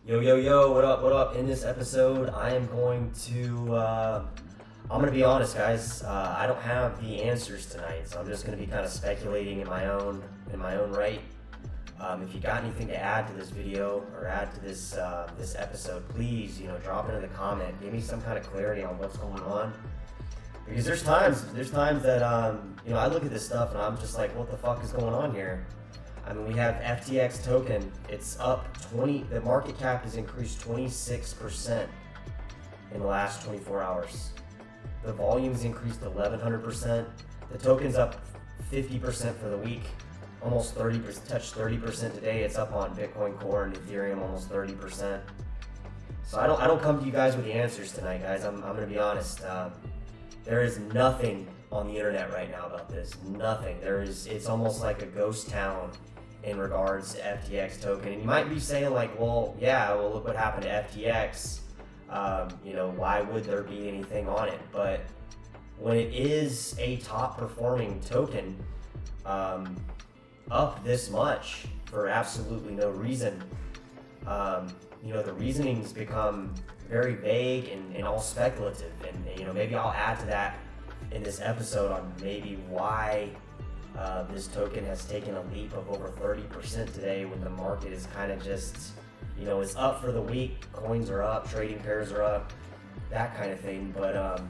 Yo, yo, yo, what up, what up? In this episode, I am going to, I'm going to be honest, guys. I don't have the answers tonight, so I'm just going to be kind of speculating in my own right. If you got anything to add to this video or add to this episode, please, drop it in the comment. Give me some kind of clarity on what's going on. Because there's times that, I look at this stuff and I'm just like, what the fuck is going on here? I mean, we have FTX Token. It's up the market cap has increased 26% in the last 24 hours. The volume's increased 1,100%. The token's up 50% for the week, almost 30%, touched 30% today. It's up on Bitcoin Core and Ethereum, almost 30%. So I don't come to you guys with the answers tonight, guys. I'm gonna be honest. There is nothing on the internet right now about this. Nothing. It's almost like a ghost town in regards to FTX token. And you might be saying like, well, look what happened to FTX. Why would there be anything on it? But when it is a top performing token, up this much for absolutely no reason, the reasonings become very vague and all speculative. And, maybe I'll add to that in this episode on maybe why this token has taken a leap of over 30% today when the market is kind of just, it's up for the week. Coins are up, trading pairs are up, that kind of thing. But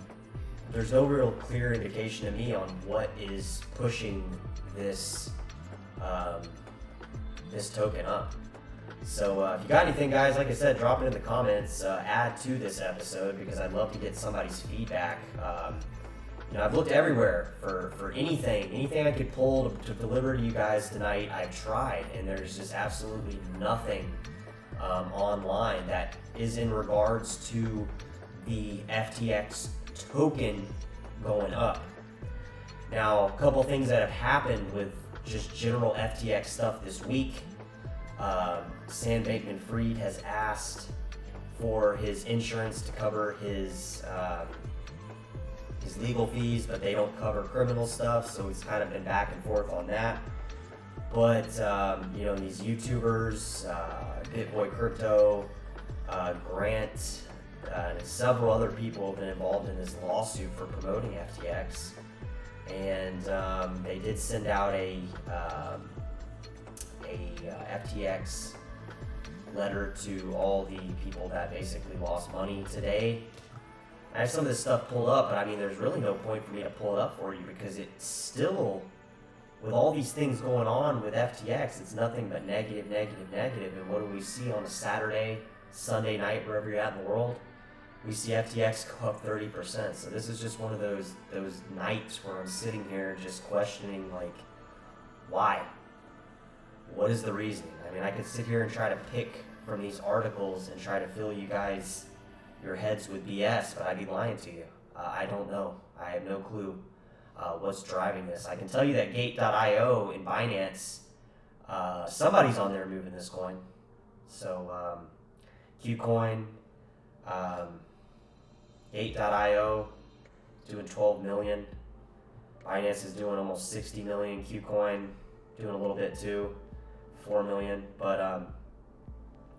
there's no real clear indication to me on what is pushing this this token up. So if you got anything, guys, like I said, drop it in the comments, add to this episode, because I'd love to get somebody's feedback. I've looked everywhere for anything I could pull to deliver to you guys tonight. I've tried, and there's just absolutely nothing online that is in regards to the FTX token going up. Now, a couple things that have happened with just general FTX stuff this week. Sam Bankman-Fried has asked for his insurance to cover his legal fees, but they don't cover criminal stuff, so he's kind of been back and forth on that. But these YouTubers, BitBoy Crypto, Grant, and several other people have been involved in this lawsuit for promoting FTX, and they did send out a FTX letter to all the people that basically lost money today. I have some of this stuff pulled up, but I mean, there's really no point for me to pull it up for you, because it's still, with all these things going on with FTX, it's nothing but negative. And what do we see on a Saturday, Sunday night, wherever you're at in the world? We see FTX go up 30%. So this is just one of those nights where I'm sitting here just questioning, like, why? What is the reasoning? I mean, I could sit here and try to pick from these articles and try to fill you guys your heads with BS, but I'd be lying to you. I don't know. I have no clue what's driving this. I can tell you that Gate.io in Binance, somebody's on there moving this coin. So Qcoin, Gate.io doing 12 million. Binance is doing almost 60 million. Qcoin doing a little bit too, 4 million. But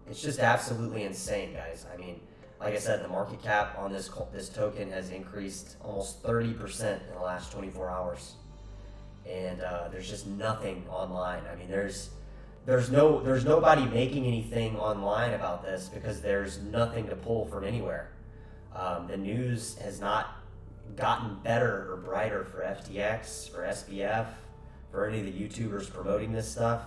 it's just absolutely insane, guys. I mean, like I said, the market cap on this token has increased almost 30% in the last 24 hours, and there's just nothing online. I mean, there's nobody making anything online about this, because there's nothing to pull from anywhere. The news has not gotten better or brighter for FTX, for SBF, for any of the YouTubers promoting this stuff.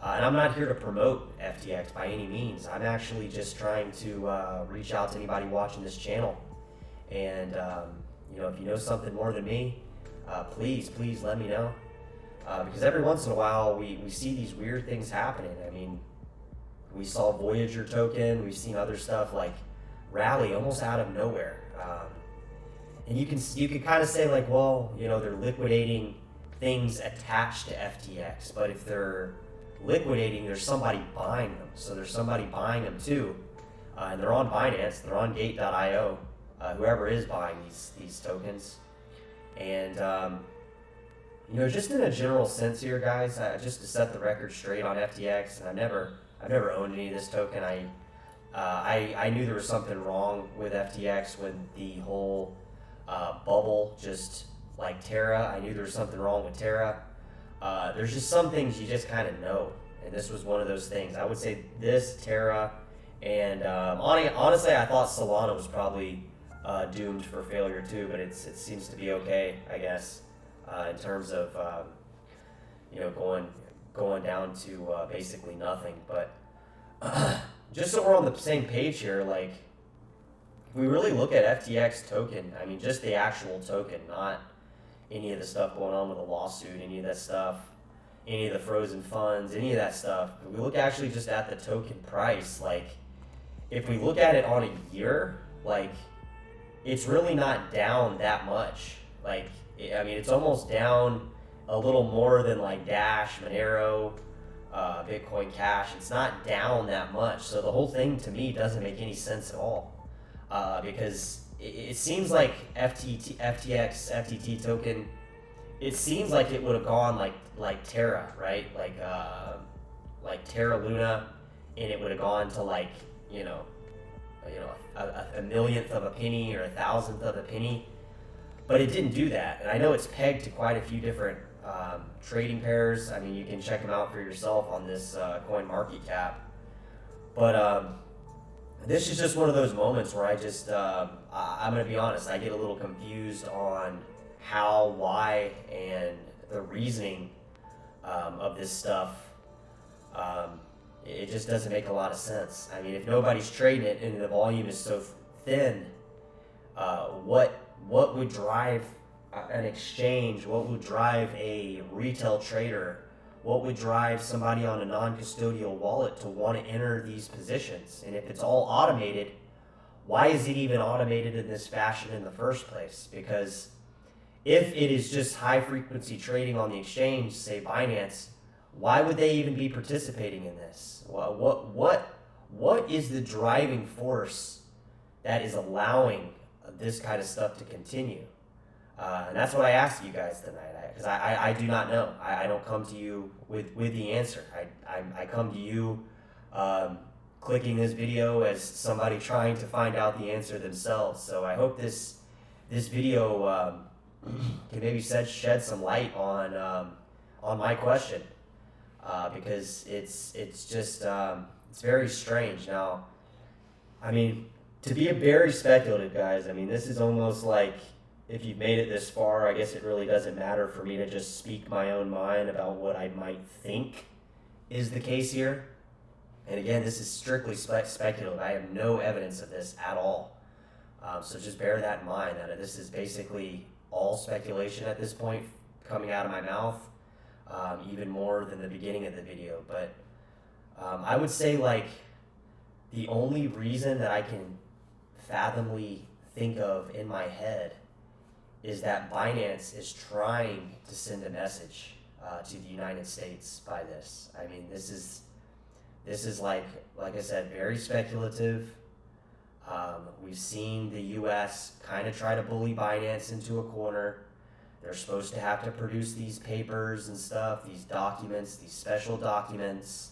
And I'm not here to promote FTX by any means. I'm actually just trying to reach out to anybody watching this channel. And, if you know something more than me, please let me know. Because every once in a while, we see these weird things happening. I mean, we saw Voyager token. We've seen other stuff like rally almost out of nowhere. And you can kind of say like, well, they're liquidating things attached to FTX. But if they're liquidating, there's somebody buying them. So there's somebody buying them too. And they're on Binance, they're on Gate.io, whoever is buying these tokens. And, just in a general sense here, guys, just to set the record straight on FTX, and I've never owned any of this token. I knew there was something wrong with FTX when the whole bubble just like Terra. I knew there was something wrong with Terra. There's just some things you just kind of know, and this was one of those things. I would say this, Terra, and honestly, I thought Solana was probably doomed for failure too, but it seems to be okay, I guess, in terms of going down to basically nothing. But just so we're on the same page here, like, if we really look at FTX token, I mean, just the actual token, not any of the stuff going on with the lawsuit, any of that stuff, any of the frozen funds, any of that stuff. If we look actually just at the token price, like, if we look at it on a year, like, it's really not down that much. Like, I mean, it's almost down a little more than like Dash, Monero, Bitcoin Cash. It's not down that much. So the whole thing to me doesn't make any sense at all. Because it seems like FTT token, it seems like it would have gone like Terra, right? Like Terra Luna, and it would have gone to like, a millionth of a penny or a thousandth of a penny, but it didn't do that. And I know it's pegged to quite a few different trading pairs. I mean, you can check them out for yourself on this coin market cap. But this is just one of those moments where I'm going to be honest, I get a little confused on how, why, and the reasoning of this stuff. It just doesn't make a lot of sense. I mean, if nobody's trading it and the volume is so thin, what would drive an exchange? What would drive a retail trader? What would drive somebody on a non-custodial wallet to want to enter these positions? And if it's all automated, why is it even automated in this fashion in the first place? Because if it is just high-frequency trading on the exchange, say Binance, why would they even be participating in this? What is the driving force that is allowing this kind of stuff to continue? And that's what I asked you guys tonight, because I do not know. I don't come to you with the answer. I come to you clicking this video as somebody trying to find out the answer themselves. So I hope this video can maybe shed some light on my question, because it's just it's very strange. Now, I mean, to be a very speculative, guys, I mean, this is almost like, if you've made it this far, I guess it really doesn't matter for me to just speak my own mind about what I might think is the case here. And again, this is strictly speculative. I have no evidence of this at all. So just bear that in mind, that this is basically all speculation at this point coming out of my mouth, even more than the beginning of the video. But I would say, like, the only reason that I can fathomly think of in my head is that Binance is trying to send a message to the United States by this. I mean, this is like I said, very speculative. We've seen the U.S. kind of try to bully Binance into a corner. They're supposed to have to produce these papers and stuff, these documents, these special documents.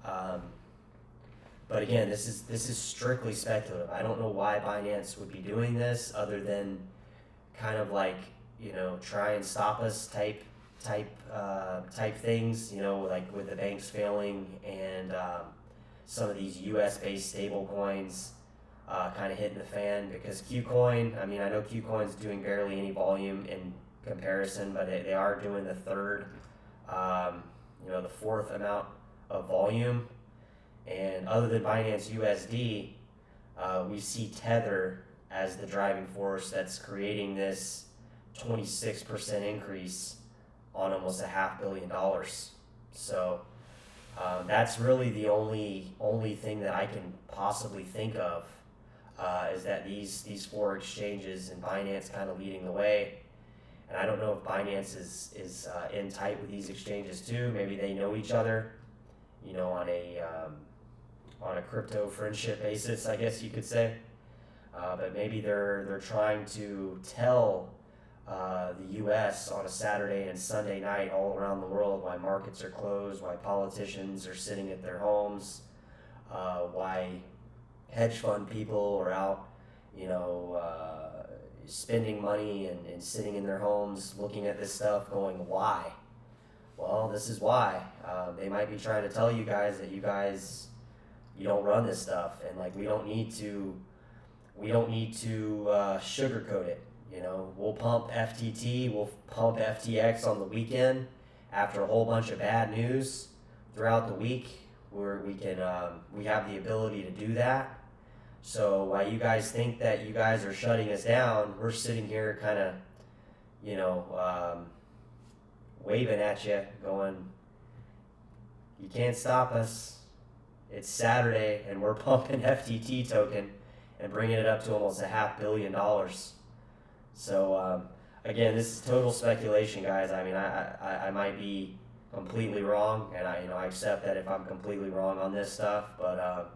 But again, this is strictly speculative. I don't know why Binance would be doing this, other than kind of like, try and stop us type things, like with the banks failing and some of these US-based stable coins kind of hitting the fan. Because Qcoin, I mean, I know Qcoin's doing barely any volume in comparison, but they are doing the fourth amount of volume. And other than Binance USD, we see Tether as the driving force that's creating this 26% increase on almost $500 million. So that's really the only thing that I can possibly think of, is that these four exchanges and Binance kind of leading the way. And I don't know if Binance is in tight with these exchanges too. Maybe they know each other, on a crypto friendship basis, I guess you could say. But maybe they're trying to tell the U.S. on a Saturday and Sunday night all around the world why markets are closed, why politicians are sitting at their homes, why hedge fund people are out, you know, spending money and sitting in their homes looking at this stuff going, why? Well, this is why. They might be trying to tell you guys that you don't run this stuff, and like we don't need to sugarcoat it. You know, we'll pump FTT, we'll pump FTX on the weekend after a whole bunch of bad news throughout the week, where we have the ability to do that. So while you guys think that you guys are shutting us down, we're sitting here kind of, you know, waving at you, going, you can't stop us. It's Saturday, and we're pumping FTT token and bringing it up to almost $500 million. So again, this is total speculation, guys. I mean, I might be completely wrong, and I accept that if I'm completely wrong on this stuff, but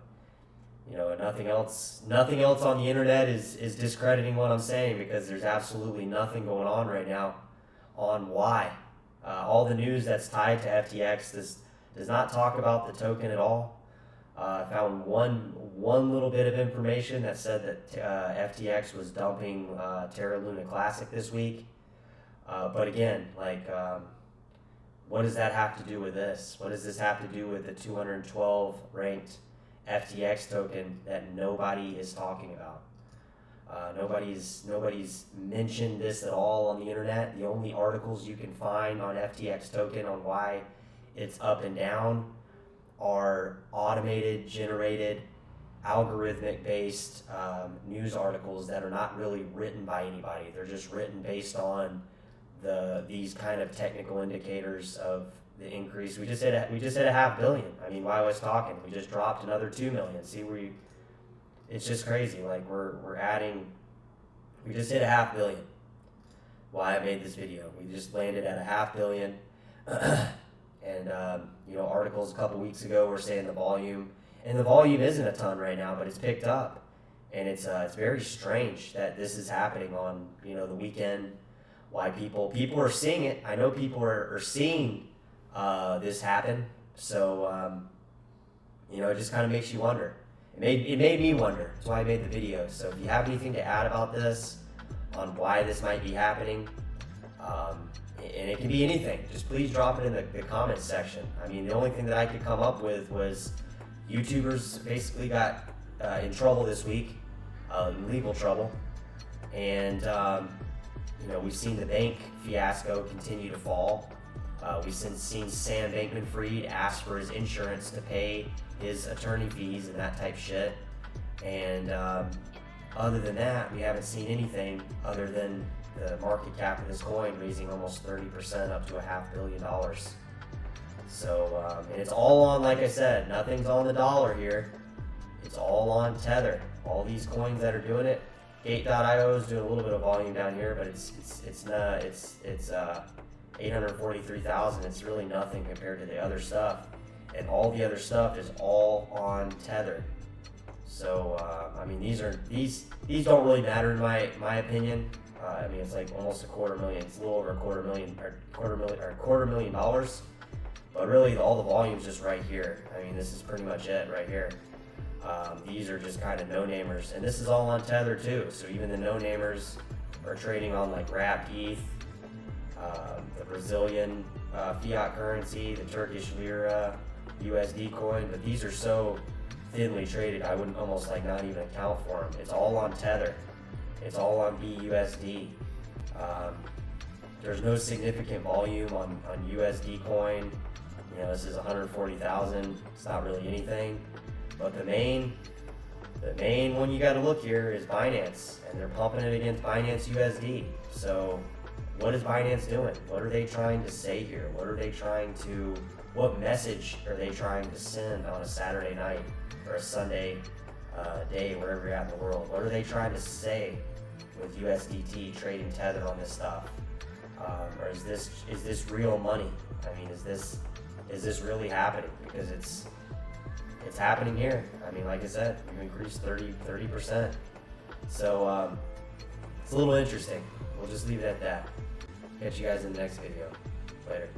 you know, nothing else on the internet is discrediting what I'm saying, because there's absolutely nothing going on right now on why. All the news that's tied to FTX does not talk about the token at all. I found one little bit of information that said that FTX was dumping Terra Luna Classic this week. But again, like, what does that have to do with this? What does this have to do with the 212 ranked FTX token that nobody is talking about? Nobody's mentioned this at all on the internet. The only articles you can find on FTX token on why it's up and down are automated, generated, algorithmic based news articles that are not really written by anybody. They're just written based on these kind of technical indicators of the increase. We just hit $500 million. I mean, while I was talking, we just dropped another 2 million. See, it's just crazy. Like we're adding. We just hit $500 million. Why I made this video. We just landed at $500 million. And you know, articles a couple weeks ago were saying the volume isn't a ton right now, but it's picked up, and it's very strange that this is happening on, you know, the weekend. Why people are seeing it. I know people are seeing this happen. So you know, it just kind of makes you wonder. It made me wonder. That's why I made the video. So if you have anything to add about this, on why this might be happening, and it can be anything, just please drop it in the comments section. I mean, the only thing that I could come up with was YouTubers basically got in trouble this week, legal trouble, and you know, we've seen the bank fiasco continue to fall. We've seen Sam Bankman-Fried ask for his insurance to pay his attorney fees and that type shit, and other than that, we haven't seen anything other than the market cap of this coin raising almost 30%, up to $500 million. So, and it's all on, like I said, nothing's on the dollar here. It's all on Tether. All these coins that are doing it. Gate.io is doing a little bit of volume down here, but it's 843,000. It's really nothing compared to the other stuff, and all the other stuff is all on Tether. So, I mean, these don't really matter in my opinion. I mean, it's like almost $250,000. It's a little over $250,000. But really, all the volume's just right here. I mean, this is pretty much it right here. These are just kind of no-namers, and this is all on Tether too. So even the no-namers are trading on like Wrapped ETH, the Brazilian fiat currency, the Turkish lira, USD coin. But these are so thinly traded, I wouldn't almost like not even account for them. It's all on Tether. It's all on BUSD. There's no significant volume on USD coin. You know, this is 140,000. It's not really anything. But the main one you got to look here is Binance, and they're pumping it against Binance USD. So, what is Binance doing? What are they trying to say here? What message are they trying to send on a Saturday night or a Sunday day, wherever you're at in the world? What are they trying to say with USDT trading Tether on this stuff? Or is this real money? I mean, is this really happening? Because it's happening here. I mean, like I said, we've increased 30%. So it's a little interesting. We'll just leave it at that. Catch you guys in the next video. Later.